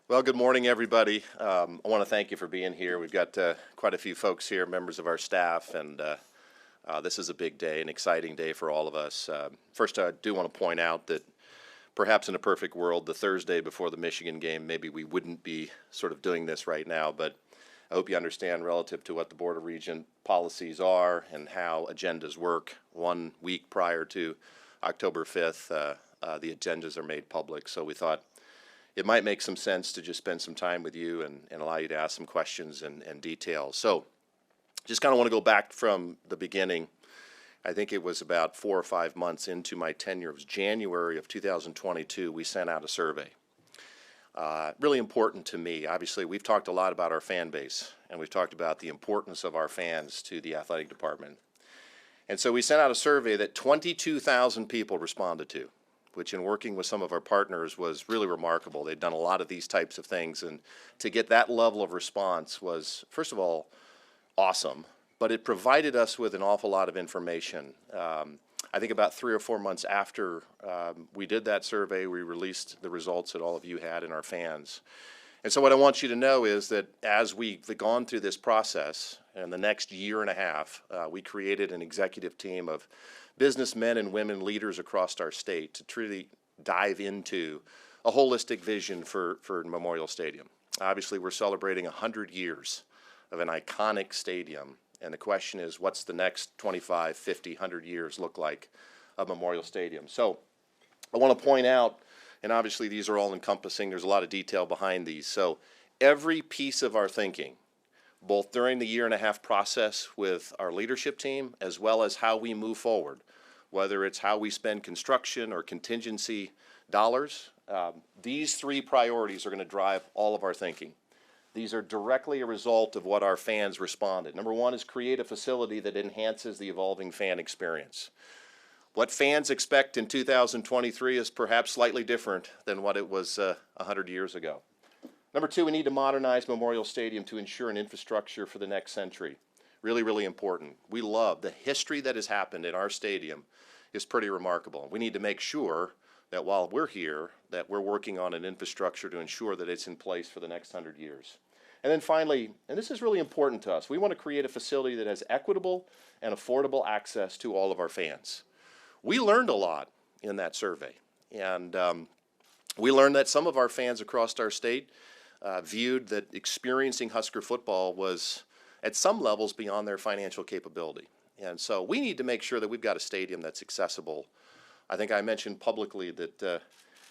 Well, good morning, everybody. I want to thank you for being here. We've got quite a few folks here, members of our staff, and this is a big day, an exciting day for all of us. First, I do want to point out that perhaps in a perfect world, the Thursday before the Michigan game, maybe we wouldn't be sort of doing this right now, but I hope you understand relative to what the Board of Regent policies are and how agendas work. 1 week prior to October 5th, the agendas are made public, so we thought it might make some sense to just spend some time with you and allow you to ask some questions and details. So just kind of want to go back from the beginning. I think it was about 4 or 5 months into my tenure. It was January of 2022, we sent out a survey. Really important to me. Obviously, we've talked a lot about our fan base, and we've talked about the importance of our fans to the athletic department. And so we sent out a survey that 22,000 people responded to, which in working with some of our partners was really remarkable. They'd done a lot of these types of things, and to get that level of response was, first of all, awesome, but it provided us with an awful lot of information. I think about 3 or 4 months after we did that survey, we released the results that all of you had and our fans. And so what I want you to know is that as we've gone through this process, in the next year and a half, we created an executive team of businessmen and women leaders across our state to truly dive into a holistic vision for Memorial Stadium. Obviously, we're celebrating 100 years of an iconic stadium, and the question is, what's the next 25, 50, 100 years look like of Memorial Stadium? So I want to point out, and obviously these are all encompassing, there's a lot of detail behind these, so every piece of our thinking, both during the year and a half process with our leadership team, as well as how we move forward, whether it's how we spend construction or contingency dollars, these 3 priorities are going to drive all of our thinking. These are directly a result of what our fans responded. Number 1 is create a facility that enhances the evolving fan experience. What fans expect in 2023 is perhaps slightly different than what it was 100 years ago. Number 2, we need to modernize Memorial Stadium to ensure an infrastructure for the next century. Really, really important. We love the history that has happened in our stadium is pretty remarkable. We need to make sure that while we're here, that we're working on an infrastructure to ensure that it's in place for the next 100 years. And then finally, and this is really important to us, we want to create a facility that has equitable and affordable access to all of our fans. We learned a lot in that survey, and we learned that some of our fans across our state viewed that experiencing Husker football was at some levels beyond their financial capability. And so we need to make sure that we've got a stadium that's accessible. I think I mentioned publicly that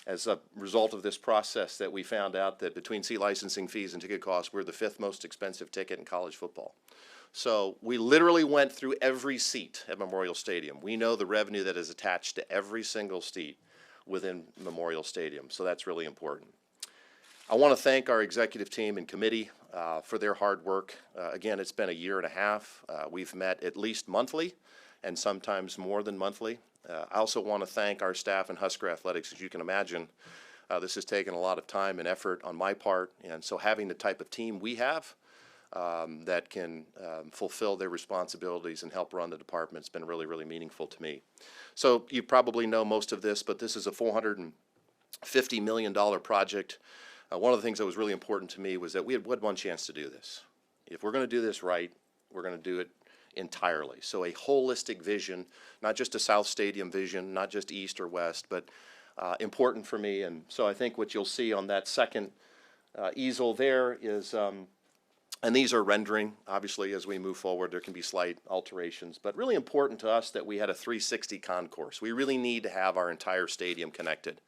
as a result of this process that we found out that between seat licensing fees and ticket costs, we're the 5th most expensive ticket in college football. So we literally went through every seat at Memorial Stadium. We know the revenue that is attached to every single seat within Memorial Stadium, so that's really important. I want to thank our executive team and committee for their hard work. Again, it's been a year and a half. We've met at least monthly and sometimes more than monthly. I also want to thank our staff and Husker Athletics. As you can imagine, this has taken a lot of time and effort on my part, and so having the type of team we have that can fulfill their responsibilities and help run the department has been really, really meaningful to me. So you probably know most of this, but this is a $450 million project. One of the things that was really important to me was that we had one chance to do this. If we're going to do this right, we're going to do it entirely. So a holistic vision, not just a South Stadium vision, not just east or west, but important for me. And so I think what you'll see on that second easel there is, and these are rendering, obviously, as we move forward, there can be slight alterations, but really important to us that we had a 360 concourse. We really need to have our entire stadium connected.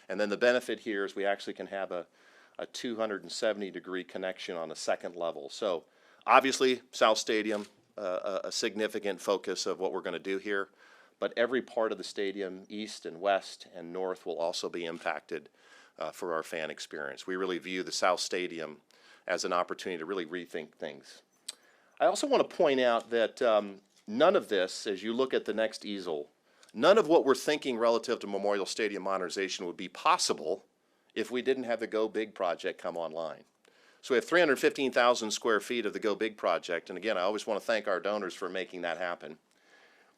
And then the benefit here is we actually can have a 270-degree connection on the second level. So obviously, South Stadium, a significant focus of what we're going to do here, but every part of the stadium, east and west and north, will also be impacted for our fan experience. We really view the South Stadium as an opportunity to really rethink things. I also want to point out that none of this, as you look at the next easel, none of what we're thinking relative to Memorial Stadium modernization would be possible if we didn't have the Go Big project come online. So we have 315,000 square feet of the Go Big project, and again, I always want to thank our donors for making that happen.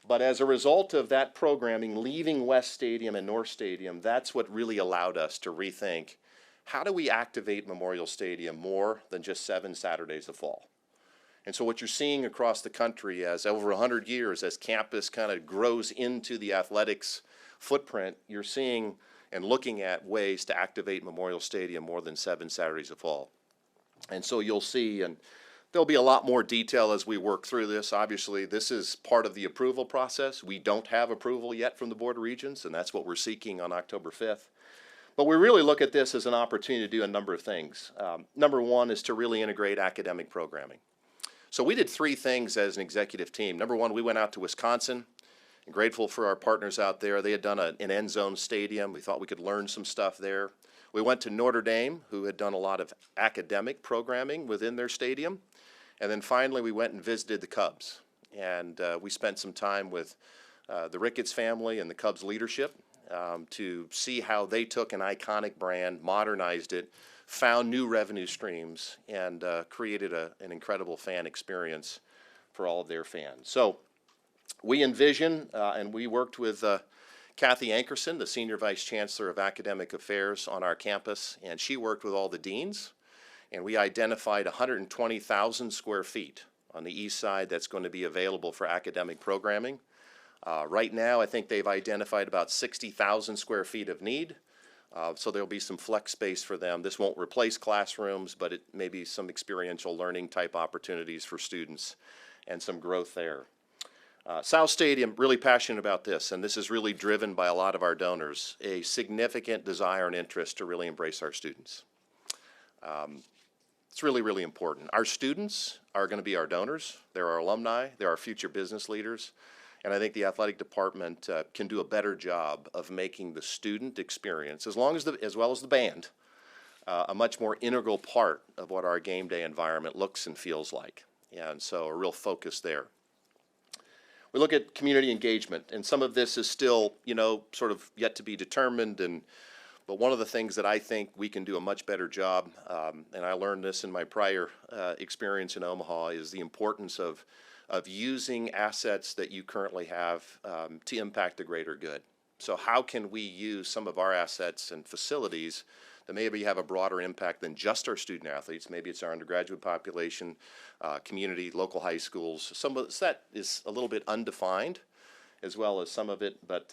But as a result of that programming leaving West Stadium and North Stadium, that's what really allowed us to rethink how do we activate Memorial Stadium more than just 7 Saturdays of fall? And so what you're seeing across the country as over 100 years, as campus kind of grows into the athletics footprint, you're seeing and looking at ways to activate Memorial Stadium more than 7 Saturdays of fall. And so you'll see, and there'll be a lot more detail as we work through this. Obviously, this is part of the approval process. We don't have approval yet from the Board of Regents, and that's what we're seeking on October 5th. But we really look at this as an opportunity to do a number of things. Number one is to really integrate academic programming. So we did 3 things as an executive team. Number one, we went out to Wisconsin. I'm grateful for our partners out there. They had done an end zone stadium. We thought we could learn some stuff there. We went to Notre Dame, who had done a lot of academic programming within their stadium. And then finally, we went and visited the Cubs. And we spent some time with the Ricketts family and the Cubs leadership to see how they took an iconic brand, modernized it, found new revenue streams, and created an incredible fan experience for all of their fans. So we envision, and we worked with Kathy Ankerson, the Senior Vice Chancellor of Academic Affairs on our campus, and she worked with all the deans, and we identified 120,000 square feet on the east side that's going to be available for academic programming. Right now, I think they've identified about 60,000 square feet of need. So there'll be some flex space for them. This won't replace classrooms, but it may be some experiential learning type opportunities for students and some growth there. South Stadium, really passionate about this, and this is really driven by a lot of our donors, a significant desire and interest to really embrace our students. It's really, really important. Our students are going to be our donors. They're our alumni. They're our future business leaders. And I think the athletic department can do a better job of making the student experience, as well as the band, a much more integral part of what our game day environment looks and feels like. And so a real focus there. We look at community engagement, and some of this is still, sort of yet to be determined. But one of the things that I think we can do a much better job, and I learned this in my prior experience in Omaha, is the importance of using assets that you currently have to impact the greater good. So how can we use some of our assets and facilities that maybe have a broader impact than just our student athletes? Maybe it's our undergraduate population, community, local high schools. Some of that is a little bit undefined, as well as some of it, but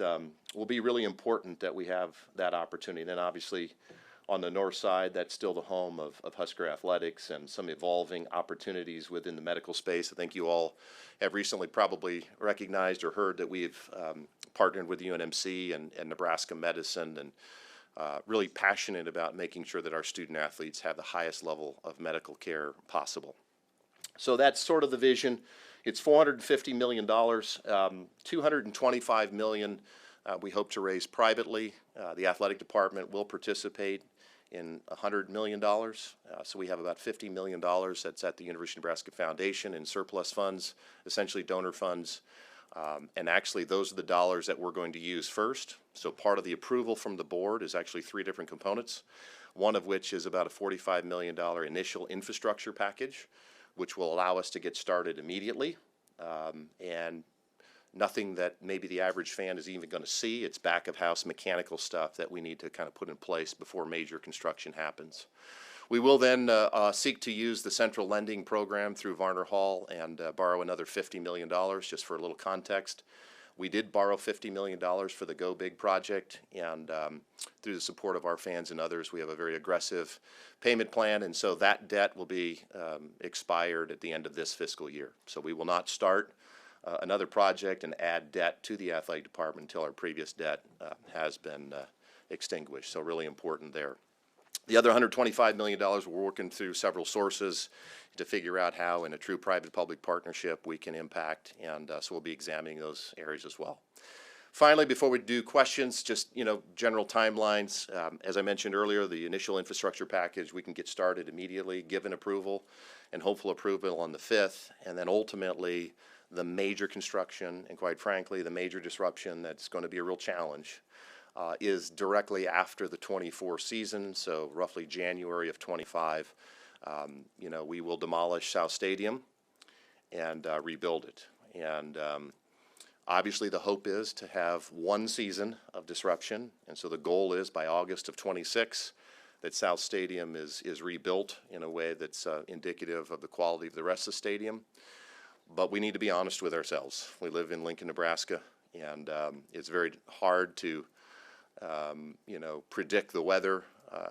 will be really important that we have that opportunity. Then obviously, on the north side, that's still the home of Husker Athletics and some evolving opportunities within the medical space. I think you all have recently probably recognized or heard that we've partnered with UNMC and Nebraska Medicine, and really passionate about making sure that our student athletes have the highest level of medical care possible. So that's sort of the vision. It's $450 million, $225 million we hope to raise privately. The athletic department will participate in $100 million. So we have about $50 million that's at the University of Nebraska Foundation in surplus funds, essentially donor funds. And actually, those are the dollars that we're going to use first. So part of the approval from the board is actually 3 different components, one of which is about a $45 million initial infrastructure package, which will allow us to get started immediately. And nothing that maybe the average fan is even going to see. It's back of house mechanical stuff that we need to kind of put in place before major construction happens. We will then seek to use the central lending program through Varner Hall and borrow another $50 million, just for a little context. We did borrow $50 million for the Go Big project, and through the support of our fans and others, we have a very aggressive payment plan, and so that debt will be expired at the end of this fiscal year. So we will not start another project and add debt to the athletic department until our previous debt has been extinguished. So really important there. The other $125 million, we're working through several sources to figure out how, in a true private-public partnership, we can impact, and so we'll be examining those areas as well. Finally, before we do questions, just general timelines. As I mentioned earlier, the initial infrastructure package, we can get started immediately, given approval, and hopeful approval on the 5th, and then ultimately the major construction, and quite frankly, the major disruption that's going to be a real challenge, is directly after the 24 season, so roughly January of 25. We will demolish South Stadium and rebuild it. And obviously the hope is to have one season of disruption, and so the goal is by August of 26, that South Stadium is rebuilt in a way that's indicative of the quality of the rest of the stadium. But we need to be honest with ourselves. We live in Lincoln, Nebraska, and it's very hard to predict the weather.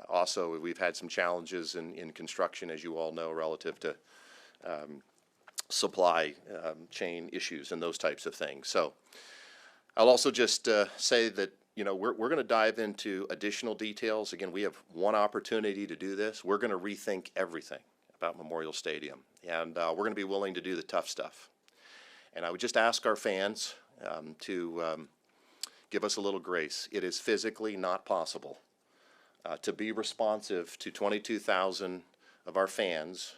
Also, we've had some challenges in construction, as you all know, relative to supply chain issues and those types of things. So I'll also just say that we're going to dive into additional details. Again, we have one opportunity to do this. We're going to rethink everything about Memorial Stadium, and we're going to be willing to do the tough stuff. And I would just ask our fans to give us a little grace. It is physically not possible to be responsive to 22,000 of our fans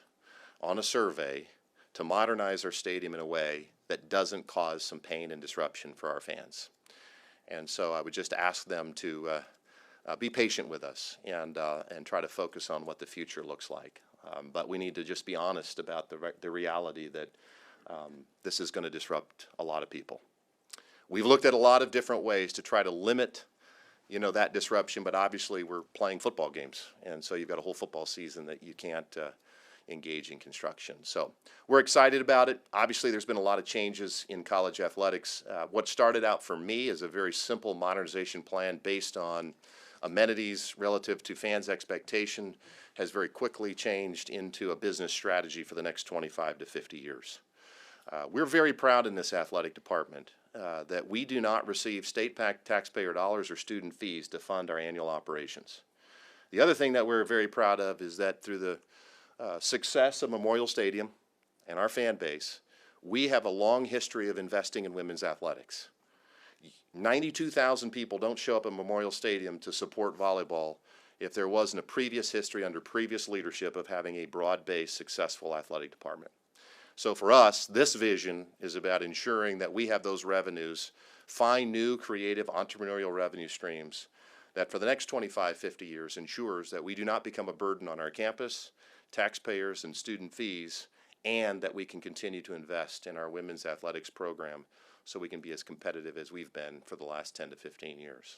on a survey to modernize our stadium in a way that doesn't cause some pain and disruption for our fans. And so I would just ask them to be patient with us and try to focus on what the future looks like. But we need to just be honest about the reality that this is going to disrupt a lot of people. We've looked at a lot of different ways to try to limit that disruption, but obviously we're playing football games, and so you've got a whole football season that you can't engage in construction. So we're excited about it. Obviously there's been a lot of changes in college athletics. What started out for me as a very simple modernization plan based on amenities relative to fans' expectation has very quickly changed into a business strategy for the next 25 to 50 years. We're very proud in this athletic department that we do not receive state taxpayer dollars or student fees to fund our annual operations. The other thing that we're very proud of is that through the success of Memorial Stadium and our fan base, we have a long history of investing in women's athletics. 92,000 people don't show up at Memorial Stadium to support volleyball if there wasn't a previous history under previous leadership of having a broad-based, successful athletic department. So for us, this vision is about ensuring that we have those revenues, find new creative entrepreneurial revenue streams that for the next 25, 50 years ensures that we do not become a burden on our campus, taxpayers and student fees, and that we can continue to invest in our women's athletics program so we can be as competitive as we've been for the last 10 to 15 years.